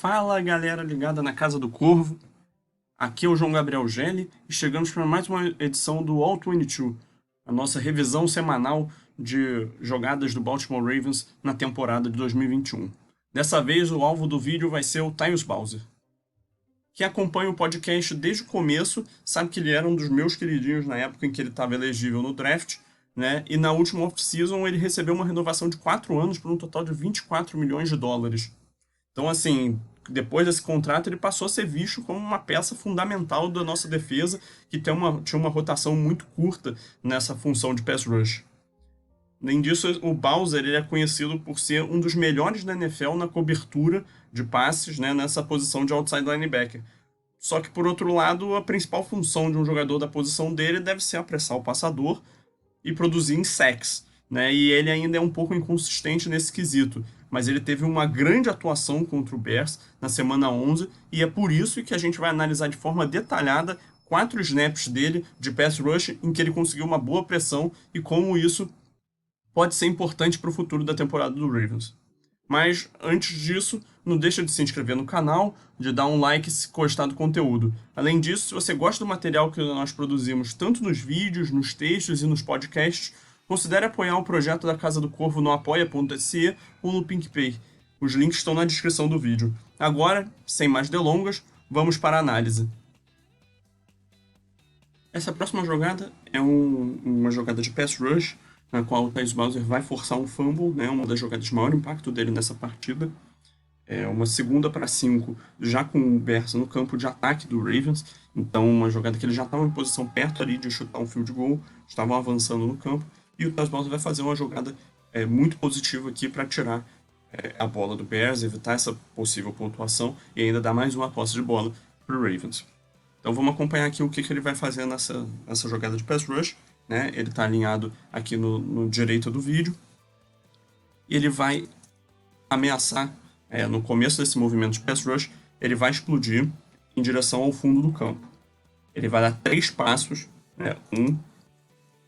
Fala galera ligada na Casa do Corvo, aqui é o João Gabriel Gelli e chegamos para mais uma edição do All 22, a nossa revisão semanal de jogadas do Baltimore Ravens na temporada de 2021. Dessa vez o alvo do vídeo vai ser o Tyus Bowser. Quem acompanha o podcast desde o começo sabe que ele era um dos meus queridinhos na época em que ele estava elegível no draft, né? E na última off-season ele recebeu uma renovação de 4 anos por um total de 24 milhões de dólares. Então, assim, depois desse contrato, ele passou a ser visto como uma peça fundamental da nossa defesa, que tinha uma rotação muito curta nessa função de pass rush. Além disso, o Bowser ele é conhecido por ser um dos melhores da NFL na cobertura de passes, né, nessa posição de outside linebacker. Só que, por outro lado, a principal função de um jogador da posição dele deve ser apressar o passador e produzir em sacks, né? E ele ainda é um pouco inconsistente nesse quesito, mas ele teve uma grande atuação contra o Bears na semana 11 e é por isso que a gente vai analisar de forma detalhada 4 snaps dele de pass rush em que ele conseguiu uma boa pressão e como isso pode ser importante para o futuro da temporada do Ravens. Mas antes disso, não deixa de se inscrever no canal, de dar um like se gostar do conteúdo. Além disso, se você gosta do material que nós produzimos, tanto nos vídeos, nos textos e nos podcasts, considere apoiar o projeto da Casa do Corvo no apoia.se ou no PicPay. Os links estão na descrição do vídeo. Agora, sem mais delongas, vamos para a análise. Essa próxima jogada é uma jogada de pass rush, na qual o Tyus Bowser vai forçar um fumble, né, uma das jogadas de maior impacto dele nessa partida. É uma 2ª para 5, já com o Bears no campo de ataque do Ravens. Então, uma jogada que ele já estava em posição perto ali de chutar um field goal, estavam avançando no campo. E o Tyus Bowser vai fazer uma jogada muito positiva aqui para tirar a bola do Bears, evitar essa possível pontuação e ainda dar mais uma posse de bola para o Ravens. Então, vamos acompanhar aqui o que ele vai fazer nessa jogada de pass rush. Né? Ele está alinhado aqui no direito do vídeo. E ele vai ameaçar, no começo desse movimento de pass rush, ele vai explodir em direção ao fundo do campo. Ele vai dar 3 passos, 1,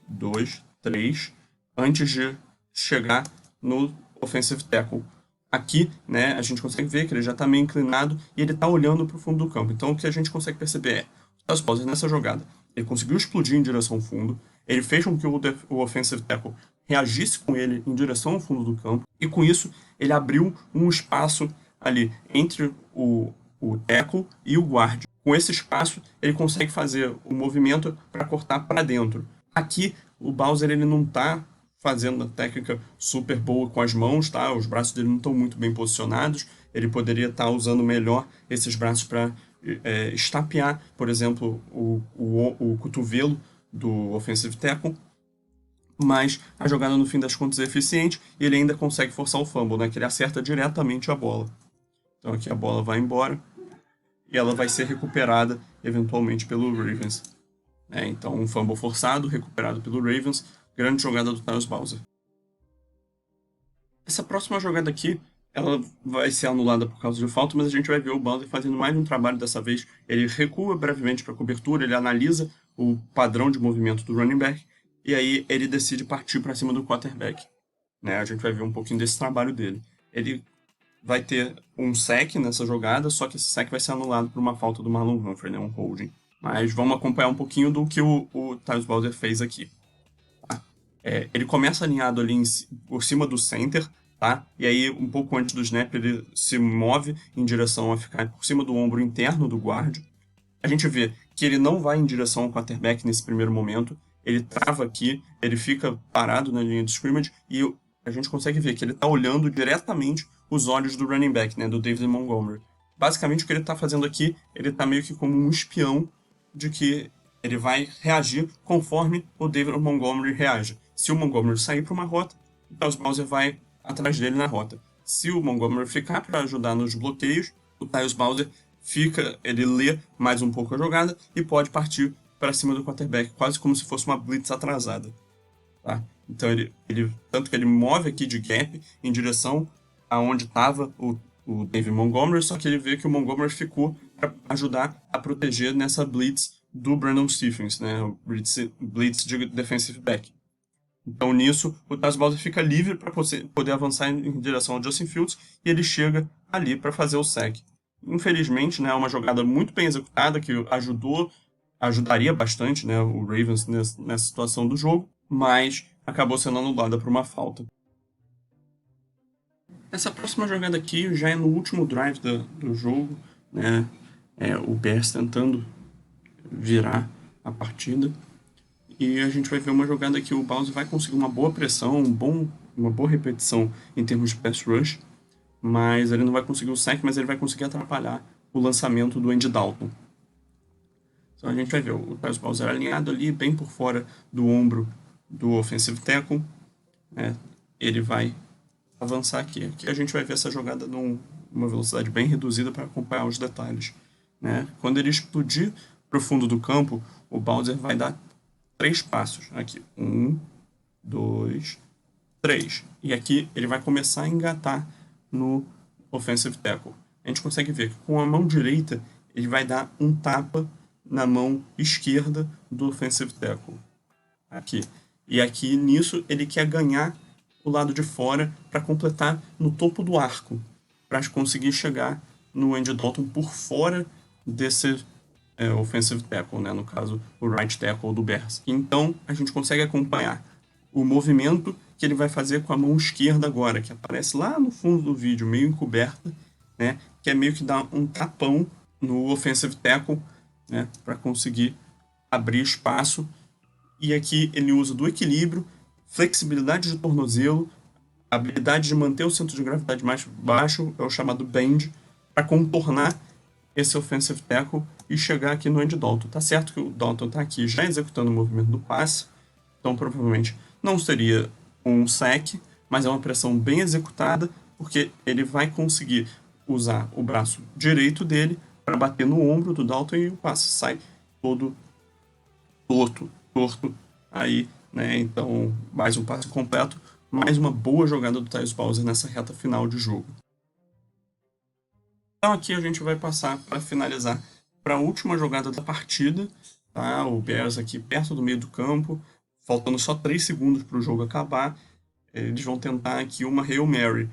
2, 3, antes de chegar no offensive tackle. Aqui, né, a gente consegue ver que ele já está meio inclinado e ele está olhando para o fundo do campo. Então, o que a gente consegue perceber é, o Tyus Bowser nessa jogada, ele conseguiu explodir em direção ao fundo, ele fez com que o offensive tackle reagisse com ele em direção ao fundo do campo, e com isso ele abriu um espaço ali entre o tackle e o guard. Com esse espaço, ele consegue fazer o movimento para cortar para dentro. Aqui, o Bowser ele não está fazendo a técnica super boa com as mãos, tá? Os braços dele não estão muito bem posicionados, ele poderia estar usando melhor esses braços para estapear, por exemplo, o cotovelo do offensive tackle, mas a jogada no fim das contas é eficiente e ele ainda consegue forçar o fumble, né, que ele acerta diretamente a bola. Então aqui a bola vai embora e ela vai ser recuperada eventualmente pelo Ravens. Então um fumble forçado, recuperado pelo Ravens, grande jogada do Tyus Bowser. Essa próxima jogada aqui, ela vai ser anulada por causa de falta, mas a gente vai ver o Bowser fazendo mais um trabalho dessa vez. Ele recua brevemente para a cobertura, ele analisa o padrão de movimento do running back, e aí ele decide partir para cima do quarterback. A gente vai ver um pouquinho desse trabalho dele. Ele vai ter um sack nessa jogada, só que esse sack vai ser anulado por uma falta do Marlon Humphrey, um holding. Mas vamos acompanhar um pouquinho do que o Tyus Bowser fez aqui. Ele começa alinhado ali por cima do center, tá? E aí, um pouco antes do snap, ele se move em direção a ficar por cima do ombro interno do guard. A gente vê que ele não vai em direção ao quarterback nesse primeiro momento, ele trava aqui, ele fica parado na linha de scrimmage e a gente consegue ver que ele está olhando diretamente os olhos do running back, do David Montgomery. Basicamente, o que ele está fazendo aqui, ele está meio que como um espião de que ele vai reagir conforme o David Montgomery reage. Se o Montgomery sair para uma rota, o Tyus Bowser vai atrás dele na rota. Se o Montgomery ficar para ajudar nos bloqueios, o Tyus Bowser ele lê mais um pouco a jogada e pode partir para cima do quarterback, quase como se fosse uma blitz atrasada. Tá? Então, tanto que ele move aqui de gap em direção aonde estava o David Montgomery, só que ele vê que o Montgomery ficou para ajudar a proteger nessa blitz do Brandon Stephens, o blitz de defensive back. Então, nisso, o Tyus Bowser fica livre para poder avançar em direção ao Justin Fields e ele chega ali para fazer o sack. Infelizmente, né, é uma jogada muito bem executada que ajudaria bastante, né, o Ravens nessa situação do jogo, mas acabou sendo anulada por uma falta. Essa próxima jogada aqui já é no último drive do jogo, né, o Bears tentando virar a partida. E a gente vai ver uma jogada que o Bowser vai conseguir uma boa pressão, uma boa repetição em termos de pass rush, mas ele não vai conseguir o sack, mas ele vai conseguir atrapalhar o lançamento do Andy Dalton. Então a gente vai ver o Tyus Bowser alinhado ali, bem por fora do ombro do offensive tackle. Né? Ele vai avançar aqui. Aqui a gente vai ver essa jogada numa velocidade bem reduzida para acompanhar os detalhes. Né? Quando ele explodir para o fundo do campo, o Bowser vai dar 3 passos. Aqui, 1, 2, 3. E aqui ele vai começar a engatar no offensive tackle. A gente consegue ver que com a mão direita ele vai dar um tapa na mão esquerda do offensive tackle. Aqui. E aqui nisso ele quer ganhar o lado de fora para completar no topo do arco, para conseguir chegar no Andy Dalton por fora desse offensive tackle, né? No caso, o right tackle do Bears. Então, a gente consegue acompanhar o movimento que ele vai fazer com a mão esquerda agora, que aparece lá no fundo do vídeo, meio encoberta, né? Que é meio que dar um tapão no offensive tackle, né? Para conseguir abrir espaço. E aqui ele usa do equilíbrio, flexibilidade de tornozelo, habilidade de manter o centro de gravidade mais baixo, é o chamado bend, para contornar esse offensive tackle e chegar aqui no Andy Dalton. Tá certo que o Dalton está aqui já executando o movimento do passe, então provavelmente não seria um sack, mas é uma pressão bem executada, porque ele vai conseguir usar o braço direito dele para bater no ombro do Dalton e o passe sai todo torto aí, né? Então, mais um passe completo, mais uma boa jogada do Tyus Bowser nessa reta final de jogo. Então aqui a gente vai passar para finalizar para a última jogada da partida, tá? O Bears aqui perto do meio do campo, faltando só 3 segundos para o jogo acabar, eles vão tentar aqui uma Hail Mary.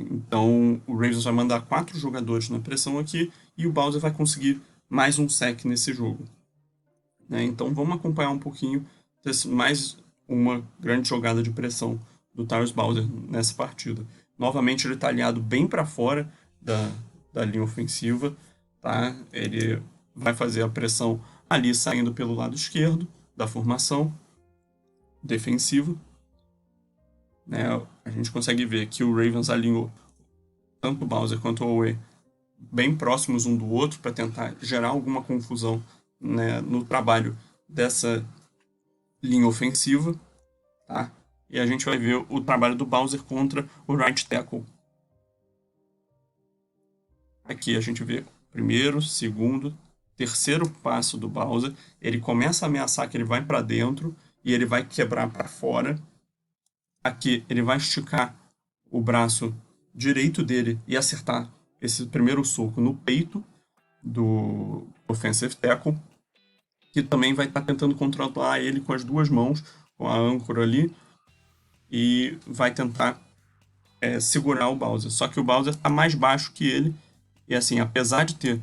Então o Ravens vai mandar 4 jogadores na pressão aqui e o Bowser vai conseguir mais um sack nesse jogo. Então vamos acompanhar um pouquinho mais uma grande jogada de pressão do Tyus Bowser nessa partida. Novamente ele está alinhado bem para fora da linha ofensiva, tá? Ele vai fazer a pressão ali saindo pelo lado esquerdo da formação defensiva. A gente consegue ver que o Ravens alinhou tanto o Bowser quanto o Owe bem próximos um do outro para tentar gerar alguma confusão, né, no trabalho dessa linha ofensiva, tá? E a gente vai ver o trabalho do Bowser contra o right tackle. Aqui a gente vê primeiro, segundo, terceiro passo do Bowser. Ele começa a ameaçar que ele vai para dentro e ele vai quebrar para fora. Aqui ele vai esticar o braço direito dele e acertar esse primeiro soco no peito do offensive tackle, que também vai estar tentando controlar ele com as duas mãos, com a âncora ali, e vai tentar segurar o Bowser. Só que o Bowser está mais baixo que ele, e assim, apesar de ter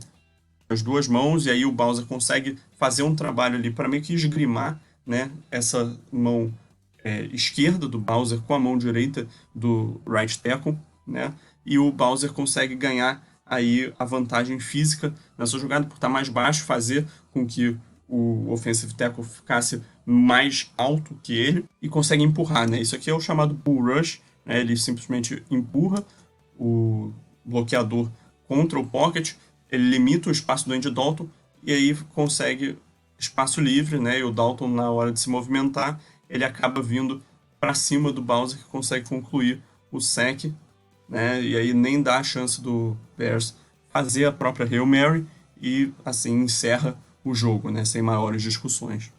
as duas mãos, e aí o Bowser consegue fazer um trabalho ali para meio que esgrimar, né, essa mão esquerda do Bowser com a mão direita do right tackle, né, e o Bowser consegue ganhar aí a vantagem física nessa jogada por estar mais baixo, fazer com que o offensive tackle ficasse mais alto que ele e consegue empurrar, né? Isso aqui é o chamado bull rush, né? Ele simplesmente empurra o bloqueador contra o pocket, ele limita o espaço do Andy Dalton e aí consegue espaço livre, né? E o Dalton, na hora de se movimentar, ele acaba vindo para cima do Bowser, que consegue concluir o sack, né? E aí nem dá a chance do Bears fazer a própria Hail Mary e assim encerra o jogo, né? Sem maiores discussões.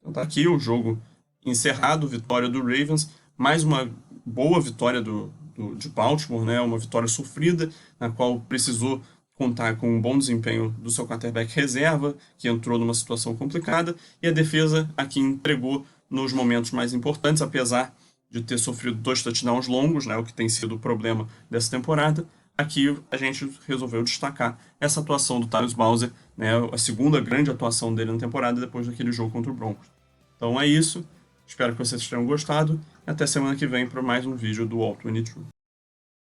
Então tá aqui o jogo encerrado, vitória do Ravens, mais uma boa vitória de Baltimore, né? Uma vitória sofrida, na qual precisou contar com um bom desempenho do seu quarterback reserva, que entrou numa situação complicada, e a defesa aqui entregou nos momentos mais importantes, apesar de ter sofrido 2 touchdowns longos, né, o que tem sido o problema dessa temporada. Aqui a gente resolveu destacar essa atuação do Tyus Bowser, né, a segunda grande atuação dele na temporada depois daquele jogo contra o Broncos. Então é isso, espero que vocês tenham gostado e até semana que vem para mais um vídeo do All 22.